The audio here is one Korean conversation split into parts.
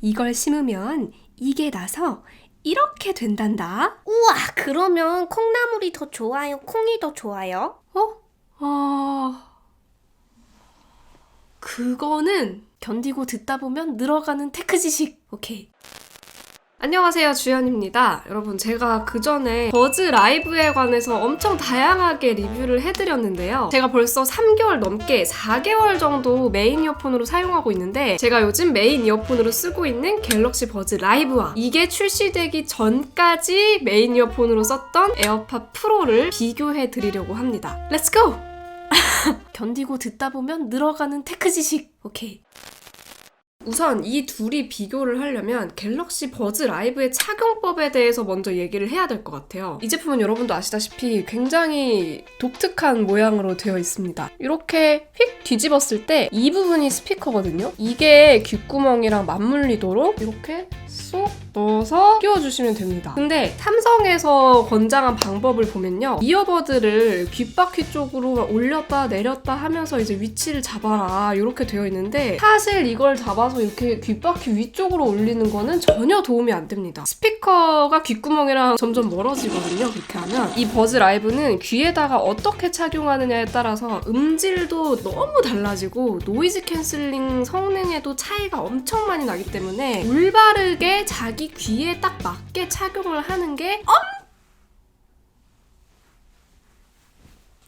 이걸 심으면 이게 나서 이렇게 된단다. 우와, 그러면 콩나물이 더 좋아요? 콩이 더 좋아요? 그거는 견디고 듣다 보면 늘어가는 테크 지식. 오케이. 안녕하세요, 주연입니다. 여러분, 제가 그전에 버즈 라이브에 관해서 엄청 다양하게 리뷰를 해드렸는데요. 제가 벌써 3개월 넘게 4개월 정도 메인 이어폰으로 사용하고 있는데, 제가 요즘 메인 이어폰으로 쓰고 있는 갤럭시 버즈 라이브와 이게 출시되기 전까지 메인 이어폰으로 썼던 에어팟 프로를 비교해드리려고 합니다. 렛츠 고! 견디고 듣다 보면 늘어가는 테크 지식. 오케이. 우선 이 둘이 비교를 하려면 갤럭시 버즈 라이브의 착용법에 대해서 먼저 얘기를 해야 될 것 같아요. 이 제품은 여러분도 아시다시피 굉장히 독특한 모양으로 되어 있습니다. 이렇게 휙 뒤집었을 때 이 부분이 스피커거든요. 이게 귓구멍이랑 맞물리도록 이렇게 쏙 넣어서 끼워주시면 됩니다. 근데 삼성에서 권장한 방법을 보면요, 이어버드를 귓바퀴 쪽으로 올렸다 내렸다 하면서 이제 위치를 잡아라 이렇게 되어 있는데, 사실 이걸 잡아서 이렇게 귓바퀴 위쪽으로 올리는 거는 전혀 도움이 안 됩니다. 스피커가 귓구멍이랑 점점 멀어지거든요. 그렇게 하면 이 버즈 라이브는 귀에다가 어떻게 착용하느냐에 따라서 음질도 너무 달라지고 노이즈 캔슬링 성능에도 차이가 엄청 많이 나기 때문에 올바르게 자기 귀에 딱 맞게 착용을 하는 게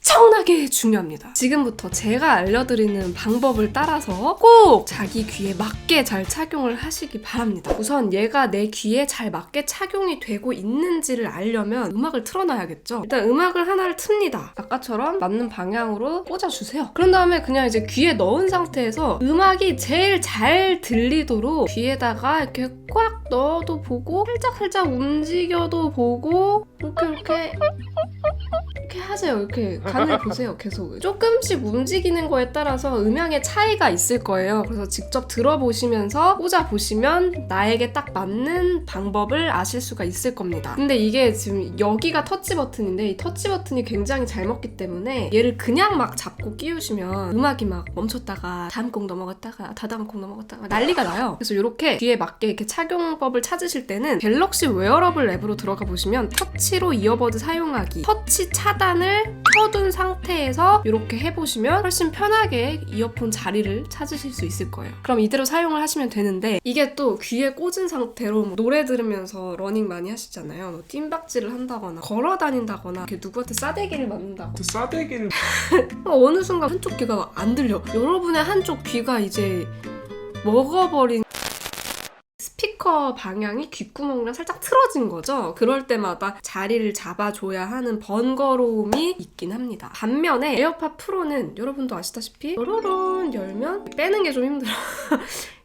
엄청나게 중요합니다. 지금부터 제가 알려드리는 방법을 따라서 꼭 자기 귀에 맞게 잘 착용을 하시기 바랍니다. 우선 얘가 내 귀에 잘 맞게 착용이 되고 있는지를 알려면 음악을 틀어놔야겠죠. 일단 음악을 하나를 틉니다. 아까처럼 맞는 방향으로 꽂아주세요. 그런 다음에 그냥 이제 귀에 넣은 상태에서 음악이 제일 잘 들리도록 귀에다가 이렇게 꽉 넣어도 보고 살짝 움직여도 보고 이렇게 하세요. 이렇게 간을 보세요. 계속 조금씩 움직이는 거에 따라서 음향의 차이가 있을 거예요. 그래서 직접 들어보시면서 꽂아보시면 나에게 딱 맞는 방법을 아실 수가 있을 겁니다. 근데 이게 지금 여기가 터치 버튼인데 이 터치 버튼이 굉장히 잘 먹기 때문에 얘를 그냥 막 잡고 끼우시면 음악이 막 멈췄다가 다음 곡 넘어갔다가 다다음 곡 넘어갔다가 난리가 나요. 그래서 이렇게 귀에 맞게 이렇게 착용법을 찾으실 때는 갤럭시 웨어러블 앱으로 들어가 보시면 터치로 이어버드 사용하기, 터치 차단을 켜둔 상태에서 이렇게 해보시면 훨씬 편하게 이어폰 자리를 찾으실 수 있을 거예요. 그럼 이대로 사용을 하시면 되는데, 이게 또 귀에 꽂은 상태로 뭐 노래 들으면서 러닝 많이 하시잖아요. 뭐 뜀박질을 한다거나 걸어 다닌다거나 이렇게 누구한테 싸대기를 맞는다거나 싸대기를 어느 순간 한쪽 귀가 안 들려. 여러분의 한쪽 귀가 이제 먹어버린 스피커 방향이 귓구멍이랑 살짝 틀어진 거죠. 그럴 때마다 자리를 잡아줘야 하는 번거로움이 있긴 합니다. 반면에 에어팟 프로는 여러분도 아시다시피 뾰로론 열면 빼는 게 좀 힘들어.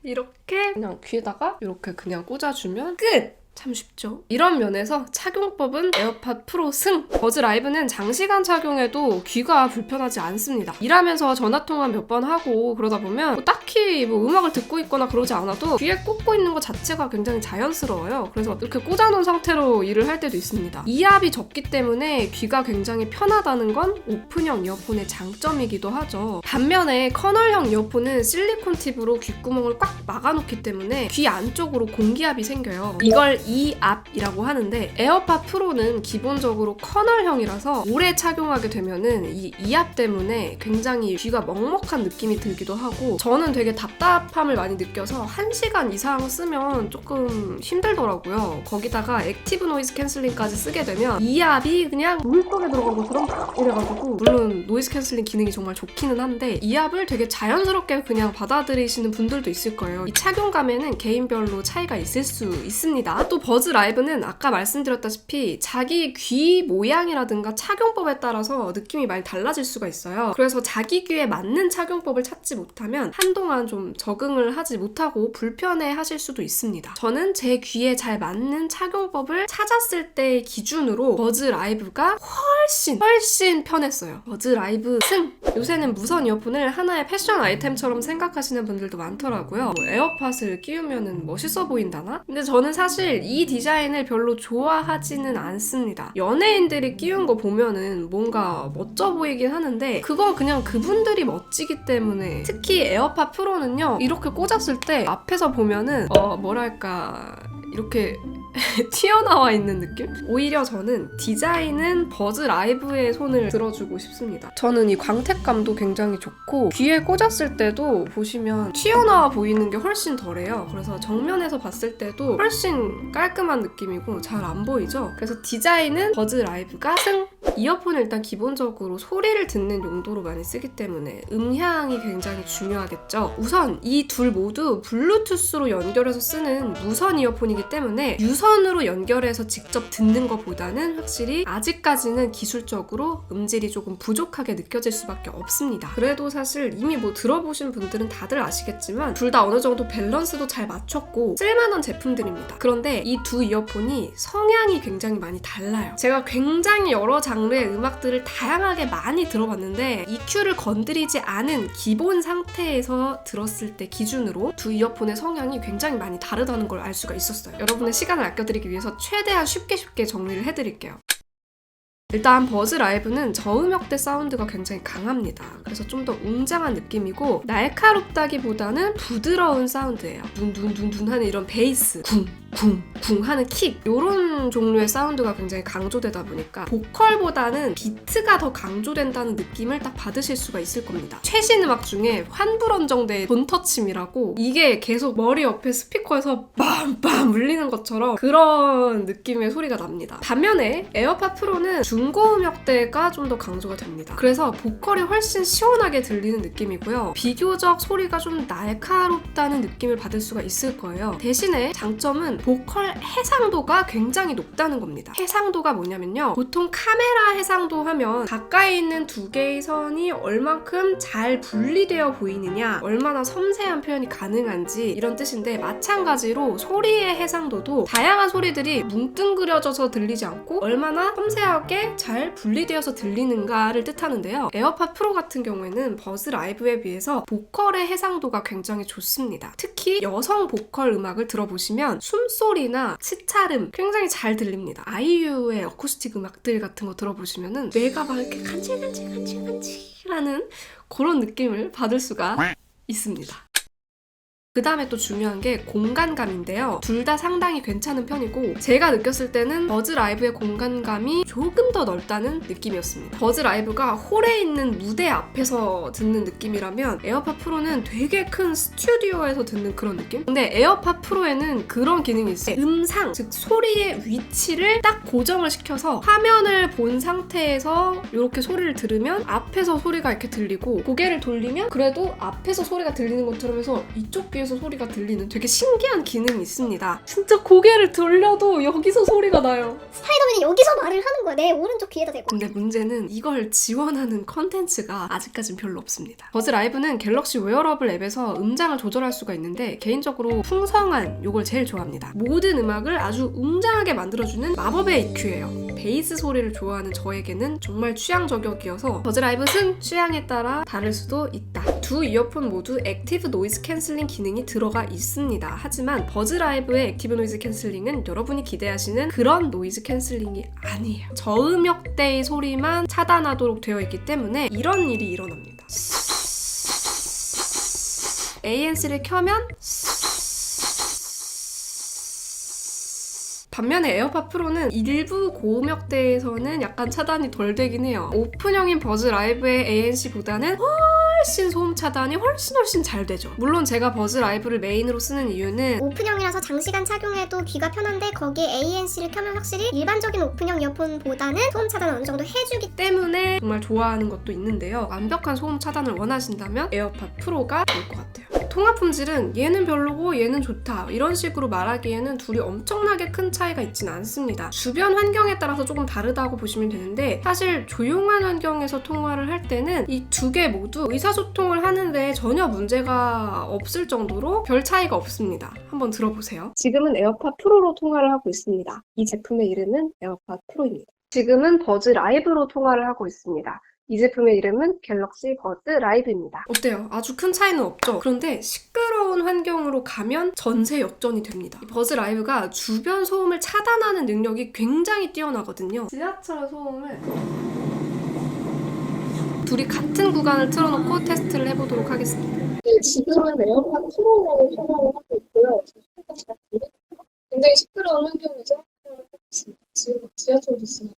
이렇게 그냥 귀에다가 이렇게 그냥 꽂아주면 끝! 참 쉽죠? 이런 면에서 착용법은 에어팟 프로 승! 버즈 라이브는 장시간 착용해도 귀가 불편하지 않습니다. 일하면서 전화통화 몇 번 하고 그러다 보면 뭐 딱히 뭐 음악을 듣고 있거나 그러지 않아도 귀에 꽂고 있는 것 자체가 굉장히 자연스러워요. 그래서 이렇게 꽂아놓은 상태로 일을 할 때도 있습니다. 이압이 적기 때문에 귀가 굉장히 편하다는 건 오픈형 이어폰의 장점이기도 하죠. 반면에 커널형 이어폰은 실리콘 팁으로 귓구멍을 꽉 막아놓기 때문에 귀 안쪽으로 공기압이 생겨요. 이걸 이압이라고 하는데, 에어팟 프로는 기본적으로 커널형이라서 오래 착용하게 되면은 이 이압 때문에 굉장히 귀가 먹먹한 느낌이 들기도 하고, 저는 되게 답답함을 많이 느껴서 1시간 이상 쓰면 조금 힘들더라고요. 거기다가 액티브 노이즈 캔슬링까지 쓰게 되면 이압이 그냥 물속에 들어가고 그럼 이래가지고, 물론 노이즈 캔슬링 기능이 정말 좋기는 한데 이압을 되게 자연스럽게 그냥 받아들이시는 분들도 있을 거예요. 이 착용감에는 개인별로 차이가 있을 수 있습니다. 또 버즈 라이브는 아까 말씀드렸다시피 자기 귀 모양이라든가 착용법에 따라서 느낌이 많이 달라질 수가 있어요. 그래서 자기 귀에 맞는 착용법을 찾지 못하면 한동안 좀 적응을 하지 못하고 불편해 하실 수도 있습니다. 저는 제 귀에 잘 맞는 착용법을 찾았을 때 기준으로 버즈 라이브가 훨씬 편했어요. 버즈 라이브 승! 요새는 무선 이어폰을 하나의 패션 아이템처럼 생각하시는 분들도 많더라고요. 뭐 에어팟을 끼우면 멋있어 보인다나? 근데 저는 사실 이 디자인을 별로 좋아하지는 않습니다. 연예인들이 끼운 거 보면은 뭔가 멋져 보이긴 하는데 그건 그냥 그분들이 멋지기 때문에. 특히 에어팟 프로는요, 이렇게 꽂았을 때 앞에서 보면은 뭐랄까 이렇게 튀어나와 있는 느낌? 오히려 저는 디자인은 버즈 라이브의 손을 들어주고 싶습니다. 저는 이 광택감도 굉장히 좋고 귀에 꽂았을 때도 보시면 튀어나와 보이는 게 훨씬 덜해요. 그래서 정면에서 봤을 때도 훨씬 깔끔한 느낌이고 잘 안 보이죠? 그래서 디자인은 버즈 라이브가 승! 이어폰을 일단 기본적으로 소리를 듣는 용도로 많이 쓰기 때문에 음향이 굉장히 중요하겠죠. 우선 이 둘 모두 블루투스로 연결해서 쓰는 무선 이어폰이기 때문에 유선으로 연결해서 직접 듣는 것보다는 확실히 아직까지는 기술적으로 음질이 조금 부족하게 느껴질 수밖에 없습니다. 그래도 사실 이미 뭐 들어보신 분들은 다들 아시겠지만 둘 다 어느 정도 밸런스도 잘 맞췄고 쓸만한 제품들입니다. 그런데 이 두 이어폰이 성향이 굉장히 많이 달라요. 제가 굉장히 여러 장르의 음악들을 다양하게 많이 들어봤는데 EQ를 건드리지 않은 기본 상태에서 들었을 때 기준으로 두 이어폰의 성향이 굉장히 많이 다르다는 걸 알 수가 있었어요. 여러분의 시간을 아껴드리기 위해서 최대한 쉽게 정리를 해드릴게요. 일단 버즈 라이브는 저음역대 사운드가 굉장히 강합니다. 그래서 좀 더 웅장한 느낌이고 날카롭다기보다는 부드러운 사운드예요. 둔둔둔둔 하는 이런 베이스, 쿵쿵쿵 하는 킥, 이런 종류의 사운드가 굉장히 강조되다 보니까 보컬보다는 비트가 더 강조된다는 느낌을 딱 받으실 수가 있을 겁니다. 최신 음악 중에 환불언정대의 돈터침이라고, 이게 계속 머리 옆에 스피커에서 빰빰 울리는 것처럼 그런 느낌의 소리가 납니다. 반면에 에어팟 프로는 중고음역대가 좀 더 강조가 됩니다. 그래서 보컬이 훨씬 시원하게 들리는 느낌이고요. 비교적 소리가 좀 날카롭다는 느낌을 받을 수가 있을 거예요. 대신에 장점은 보컬 해상도가 굉장히 높다는 겁니다. 해상도가 뭐냐면요, 보통 카메라 해상도 하면 가까이 있는 두 개의 선이 얼만큼 잘 분리되어 보이느냐, 얼마나 섬세한 표현이 가능한지 이런 뜻인데, 마찬가지로 소리의 해상도도 다양한 소리들이 뭉뚱그려져서 들리지 않고 얼마나 섬세하게 잘 분리되어서 들리는가를 뜻하는데요. 에어팟 프로 같은 경우에는 버즈 라이브에 비해서 보컬의 해상도가 굉장히 좋습니다. 특히 여성 보컬 음악을 들어보시면 숨소리나 치찰음 굉장히 잘 들립니다. 아이유의 어쿠스틱 음악들 같은 거 들어보시면은 뇌가 막 이렇게 간질간질하는 그런 느낌을 받을 수가 있습니다. 그 다음에 또 중요한 게 공간감인데요. 둘 다 상당히 괜찮은 편이고, 제가 느꼈을 때는 버즈 라이브의 공간감이 조금 더 넓다는 느낌이었습니다. 버즈 라이브가 홀에 있는 무대 앞에서 듣는 느낌이라면 에어팟 프로는 되게 큰 스튜디오에서 듣는 그런 느낌? 근데 에어팟 프로에는 그런 기능이 있어요. 음상, 즉 소리의 위치를 딱 고정을 시켜서 화면을 본 상태에서 이렇게 소리를 들으면 앞에서 소리가 이렇게 들리고, 고개를 돌리면 그래도 앞에서 소리가 들리는 것처럼 해서 이쪽 귀에서 소리가 들리는 되게 신기한 기능이 있습니다. 진짜 고개를 돌려도 여기서 소리가 나요. 스파이더맨이 여기서 말을 하는 거야. 내 오른쪽 귀에다 대고. 근데 문제는 이걸 지원하는 컨텐츠가 아직까진 별로 없습니다. 버즈 라이브는 갤럭시 웨어러블 앱에서 음장을 조절할 수가 있는데, 개인적으로 풍성한 요걸 제일 좋아합니다. 모든 음악을 아주 웅장하게 만들어주는 마법의 EQ예요. 베이스 소리를 좋아하는 저에게는 정말 취향 저격이어서 버즈 라이브 승! 취향에 따라 다를 수도 있다. 두 이어폰 모두 액티브 노이즈 캔슬링 기능이 들어가 있습니다. 하지만 버즈 라이브의 액티브 노이즈 캔슬링은 여러분이 기대하시는 그런 노이즈 캔슬링이 아니에요. 저음역대의 소리만 차단하도록 되어 있기 때문에 이런 일이 일어납니다. ANC를 켜면 반면에 에어팟 프로는 일부 고음역대에서는 약간 차단이 덜 되긴 해요. 오픈형인 버즈 라이브의 ANC보다는 훨씬 소음 차단이 훨씬 잘 되죠. 물론 제가 버즈 라이브를 메인으로 쓰는 이유는 오픈형이라서 장시간 착용해도 귀가 편한데, 거기에 ANC를 켜면 확실히 일반적인 오픈형 이어폰보다는 소음 차단을 어느 정도 해주기 때문에 정말 좋아하는 것도 있는데요. 완벽한 소음 차단을 원하신다면 에어팟 프로가 좋을 것 같아요. 통화 품질은 얘는 별로고 얘는 좋다 이런 식으로 말하기에는 둘이 엄청나게 큰 차이가 있진 않습니다. 주변 환경에 따라서 조금 다르다고 보시면 되는데, 사실 조용한 환경에서 통화를 할 때는 이 두 개 모두 의사소통을 하는데 전혀 문제가 없을 정도로 별 차이가 없습니다. 한번 들어보세요. 지금은 에어팟 프로로 통화를 하고 있습니다. 이 제품의 이름은 에어팟 프로입니다. 지금은 버즈 라이브로 통화를 하고 있습니다. 이 제품의 이름은 갤럭시 버즈 라이브입니다. 어때요? 아주 큰 차이는 없죠? 그런데 시끄러운 환경으로 가면 전세 역전이 됩니다. 이 버즈 라이브가 주변 소음을 차단하는 능력이 굉장히 뛰어나거든요. 지하철 소음을 둘이 같은 구간을 틀어놓고 테스트를 해보도록 하겠습니다. 네, 지금은 에어팟 프로로 촬영을 하고 있고요. 굉장히 시끄러운 환경에서 촬영을 하고 있습니다. 지금 지하철도 있습니다.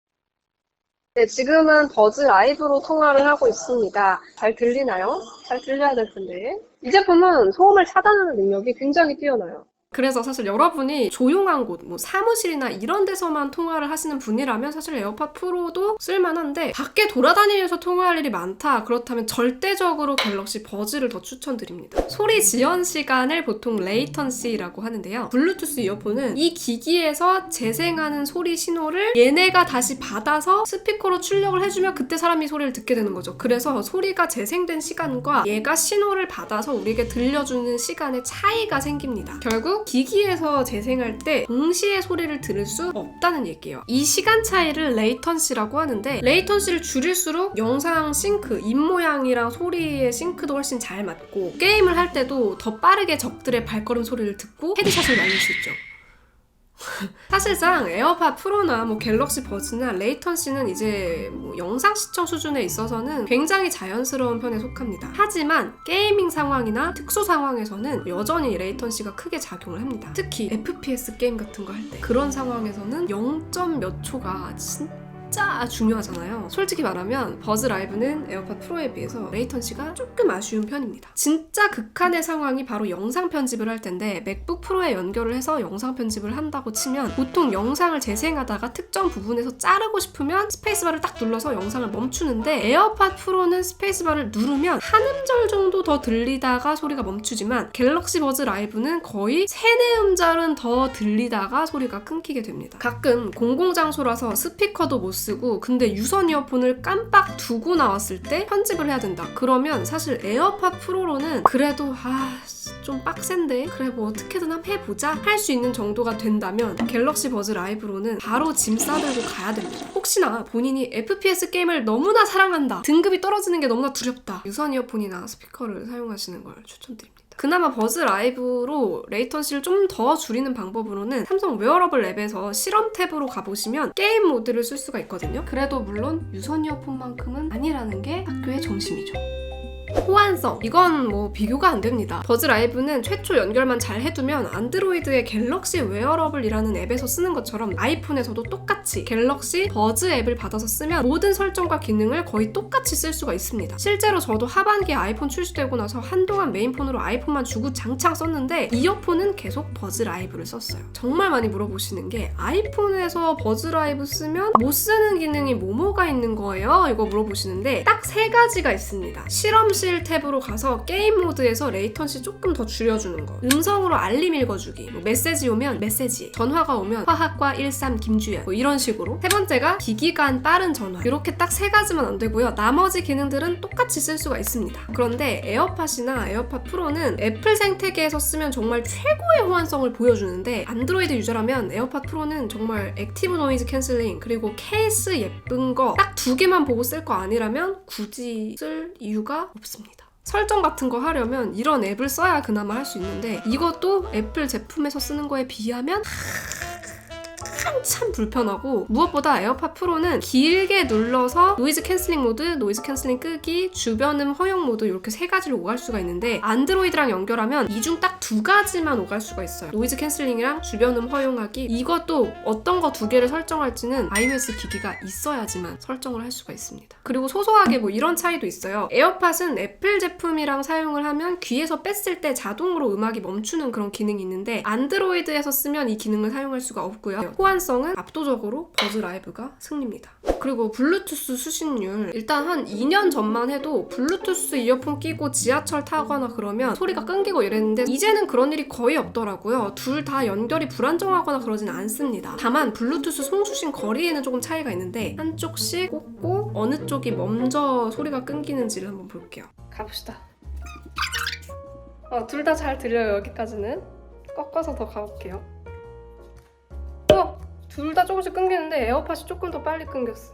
네, 지금은 버즈 라이브로 통화를 하고 있습니다. 잘 들리나요? 잘 들려야 될 텐데. 이 제품은 소음을 차단하는 능력이 굉장히 뛰어나요. 그래서 사실 여러분이 조용한 곳, 뭐 사무실이나 이런 데서만 통화를 하시는 분이라면 사실 에어팟 프로도 쓸만한데 밖에 돌아다니면서 통화할 일이 많다. 그렇다면 절대적으로 갤럭시 버즈를 더 추천드립니다. 소리 지연 시간을 보통 레이턴시라고 하는데요. 블루투스 이어폰은 이 기기에서 재생하는 소리 신호를 얘네가 다시 받아서 스피커로 출력을 해주면 그때 사람이 소리를 듣게 되는 거죠. 그래서 소리가 재생된 시간과 얘가 신호를 받아서 우리에게 들려주는 시간의 차이가 생깁니다. 결국 기기에서 재생할 때 동시에 소리를 들을 수 없다는 얘기예요. 이 시간 차이를 레이턴시라고 하는데 레이턴시를 줄일수록 영상 싱크, 입모양이랑 소리의 싱크도 훨씬 잘 맞고 게임을 할 때도 더 빠르게 적들의 발걸음 소리를 듣고 헤드샷을 날릴 수 있죠. 사실상 에어팟 프로나 뭐 갤럭시 버즈나 레이턴시는 이제 뭐 영상 시청 수준에 있어서는 굉장히 자연스러운 편에 속합니다. 하지만 게이밍 상황이나 특수 상황에서는 여전히 레이턴시가 크게 작용을 합니다. 특히 FPS 게임 같은 거 할 때 그런 상황에서는 0. 몇 초가 진짜 중요하잖아요. 솔직히 말하면 버즈 라이브는 에어팟 프로에 비해서 레이턴시가 조금 아쉬운 편입니다. 진짜 극한의 상황이 바로 영상 편집을 할 텐데 맥북 프로에 연결을 해서 영상 편집을 한다고 치면 보통 영상을 재생하다가 특정 부분에서 자르고 싶으면 스페이스바를 딱 눌러서 영상을 멈추는데 에어팟 프로는 스페이스바를 누르면 한 음절 정도 더 들리다가 소리가 멈추지만 갤럭시 버즈 라이브는 거의 3-4음절은 더 들리다가 소리가 끊기게 됩니다. 가끔 공공장소라서 스피커도 못 쓰고 근데 유선 이어폰을 깜빡 두고 나왔을 때 편집을 해야 된다. 그러면 사실 에어팟 프로로는 그래도 좀 빡센데 그래 뭐 어떻게든 한번 해보자 할 수 있는 정도가 된다면 갤럭시 버즈 라이브로는 바로 짐 싸들고 가야 됩니다. 혹시나 본인이 FPS 게임을 너무나 사랑한다, 등급이 떨어지는 게 너무나 두렵다, 유선 이어폰이나 스피커를 사용하시는 걸 추천드립니다. 그나마 버즈 라이브로 레이턴시를 좀 더 줄이는 방법으로는 삼성 웨어러블 앱에서 실험 탭으로 가보시면 게임 모드를 쓸 수가 있거든요. 그래도 물론 유선 이어폰만큼은 아니라는 게 학교의 정심이죠. 호환성, 이건 뭐 비교가 안 됩니다. 버즈 라이브는 최초 연결만 잘 해두면 안드로이드의 갤럭시 웨어러블이라는 앱에서 쓰는 것처럼 아이폰에서도 똑같이 갤럭시 버즈 앱을 받아서 쓰면 모든 설정과 기능을 거의 똑같이 쓸 수가 있습니다. 실제로 저도 하반기에 아이폰 출시되고 나서 한동안 메인폰으로 아이폰만 주구장창 썼는데 이어폰은 계속 버즈 라이브를 썼어요. 정말 많이 물어보시는 게 아이폰에서 버즈 라이브 쓰면 못 쓰는 기능이 뭐가 있는 거예요? 이거 물어보시는데 딱 3가지가 있습니다. 실험실 탭으로 가서 게임 모드에서 레이턴시 조금 더 줄여주는 거, 음성으로 알림 읽어주기, 뭐 메시지 오면 메시지, 전화가 오면 화학과 13 김주연, 뭐 이런 식으로. 3번째가 기기간 빠른 전화. 이렇게 딱 3가지만 안 되고요. 나머지 기능들은 똑같이 쓸 수가 있습니다. 그런데 에어팟이나 에어팟 프로는 애플 생태계에서 쓰면 정말 최고의 호환성을 보여주는데 안드로이드 유저라면 에어팟 프로는 정말 액티브 노이즈 캔슬링 그리고 케이스 예쁜 거 딱 2개만 보고 쓸 거 아니라면 굳이 쓸 이유가 없습니다. 설정 같은 거 하려면 이런 앱을 써야 그나마 할 수 있는데 이것도 애플 제품에서 쓰는 거에 비하면 한참 불편하고 무엇보다 에어팟 프로는 길게 눌러서 노이즈 캔슬링 모드, 노이즈 캔슬링 끄기, 주변음 허용 모드 이렇게 3가지를 오갈 수가 있는데 안드로이드랑 연결하면 이 중 딱 2가지만 오갈 수가 있어요. 노이즈 캔슬링이랑 주변음 허용하기. 이것도 어떤 거 2개를 설정할지는 iOS 기기가 있어야지만 설정을 할 수가 있습니다. 그리고 소소하게 뭐 이런 차이도 있어요. 에어팟은 애플 제품이랑 사용을 하면 귀에서 뺐을 때 자동으로 음악이 멈추는 그런 기능이 있는데 안드로이드에서 쓰면 이 기능을 사용할 수가 없고요. 호환성은 압도적으로 버즈 라이브가 승리입니다. 그리고 블루투스 수신율, 일단 한 2년 전만 해도 블루투스 이어폰 끼고 지하철 타거나 그러면 소리가 끊기고 이랬는데 이제는 그런 일이 거의 없더라고요. 둘 다 연결이 불안정하거나 그러진 않습니다. 다만 블루투스 송수신 거리에는 조금 차이가 있는데 한쪽씩 꽂고 어느 쪽이 먼저 소리가 끊기는지를 한번 볼게요. 가봅시다. 둘 다 잘 들려요. 여기까지는. 꺾어서 더 가볼게요. 둘 다 조금씩 끊기는데 에어팟이 조금 더 빨리 끊겼어.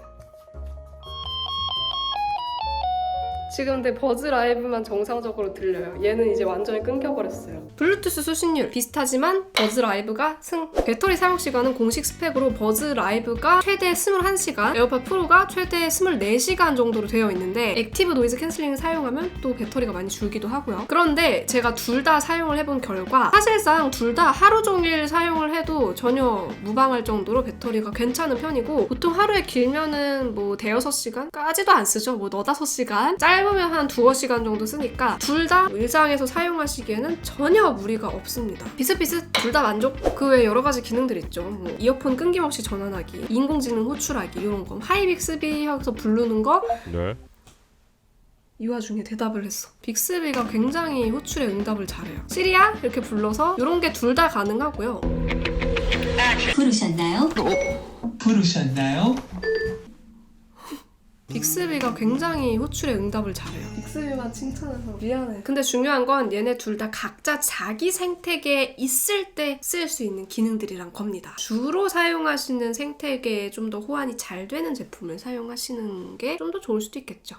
지금 내 버즈 라이브만 정상적으로 들려요. 얘는 이제 완전히 끊겨버렸어요. 블루투스 수신율 비슷하지만 버즈 라이브가 승. 배터리 사용 시간은 공식 스펙으로 버즈 라이브가 최대 21시간, 에어팟 프로가 최대 24시간 정도로 되어 있는데 액티브 노이즈 캔슬링을 사용하면 또 배터리가 많이 줄기도 하고요. 그런데 제가 둘 다 사용을 해본 결과 사실상 둘 다 하루 종일 사용을 해도 전혀 무방할 정도로 배터리가 괜찮은 편이고, 보통 하루에 길면은 뭐 대여섯 시간까지도 안 쓰죠. 뭐 너다섯 시간, 짧으면 한 두어 시간 정도 쓰니까 둘 다 일상에서 사용하시기에는 전혀 무리가 없습니다. 비슷비슷 둘 다 만족. 그 외에 여러 가지 기능들 있죠. 뭐 이어폰 끊김없이 전환하기, 인공지능 호출하기, 이런 거, 하이빅스비 해서 부르는 거. 네. 이 와중에 대답을 했어. 빅스비가 굉장히 호출에 응답을 잘해요. 시리야 이렇게 불러서 이런 게 둘 다 가능하고요. 부르셨나요? 부르셨나요? 빅스비가 굉장히 호출에 응답을 잘해요. 빅스비만 칭찬해서 미안해. 근데 중요한 건 얘네 둘 다 각자 자기 생태계에 있을 때 쓸 수 있는 기능들이란 겁니다. 주로 사용하시는 생태계에 좀 더 호환이 잘 되는 제품을 사용하시는 게 좀 더 좋을 수도 있겠죠.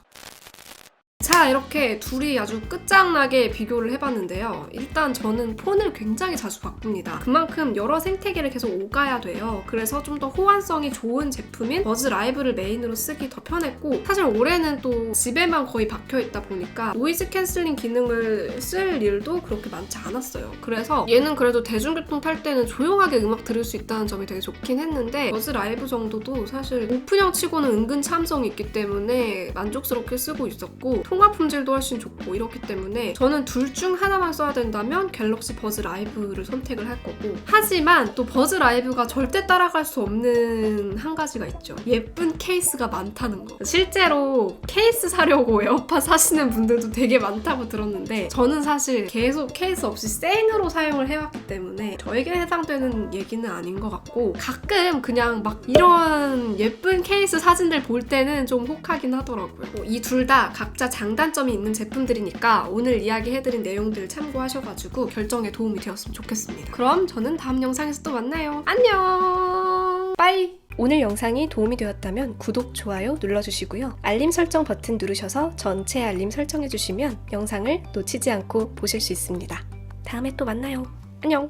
자, 이렇게 둘이 아주 끝장나게 비교를 해봤는데요. 일단 저는 폰을 굉장히 자주 바꿉니다. 그만큼 여러 생태계를 계속 오가야 돼요. 그래서 좀 더 호환성이 좋은 제품인 버즈 라이브를 메인으로 쓰기 더 편했고, 사실 올해는 또 집에만 거의 박혀있다 보니까 노이즈 캔슬링 기능을 쓸 일도 그렇게 많지 않았어요. 그래서 얘는 그래도 대중교통 탈 때는 조용하게 음악 들을 수 있다는 점이 되게 좋긴 했는데, 버즈 라이브 정도도 사실 오픈형 치고는 은근 참성이 있기 때문에 만족스럽게 쓰고 있었고, 통화 품질도 훨씬 좋고 이렇기 때문에 저는 둘 중 하나만 써야 된다면 갤럭시 버즈 라이브를 선택을 할 거고, 하지만 또 버즈 라이브가 절대 따라갈 수 없는 한 가지가 있죠. 예쁜 케이스가 많다는 거. 실제로 케이스 사려고 에어팟 사시는 분들도 되게 많다고 들었는데, 저는 사실 계속 케이스 없이 생으로 사용을 해왔기 때문에 저에게 해당되는 얘기는 아닌 것 같고, 가끔 그냥 막 이런 예쁜 케이스 사진들 볼 때는 좀 혹하긴 하더라고요. 이 둘 다 각자 장단점이 있는 제품들이니까 오늘 이야기해드린 내용들 참고하셔가지고 결정에 도움이 되었으면 좋겠습니다. 그럼 저는 다음 영상에서 또 만나요. 안녕! 빠이! 오늘 영상이 도움이 되었다면 구독, 좋아요 눌러주시고요. 알림 설정 버튼 누르셔서 전체 알림 설정해주시면 영상을 놓치지 않고 보실 수 있습니다. 다음에 또 만나요. 안녕!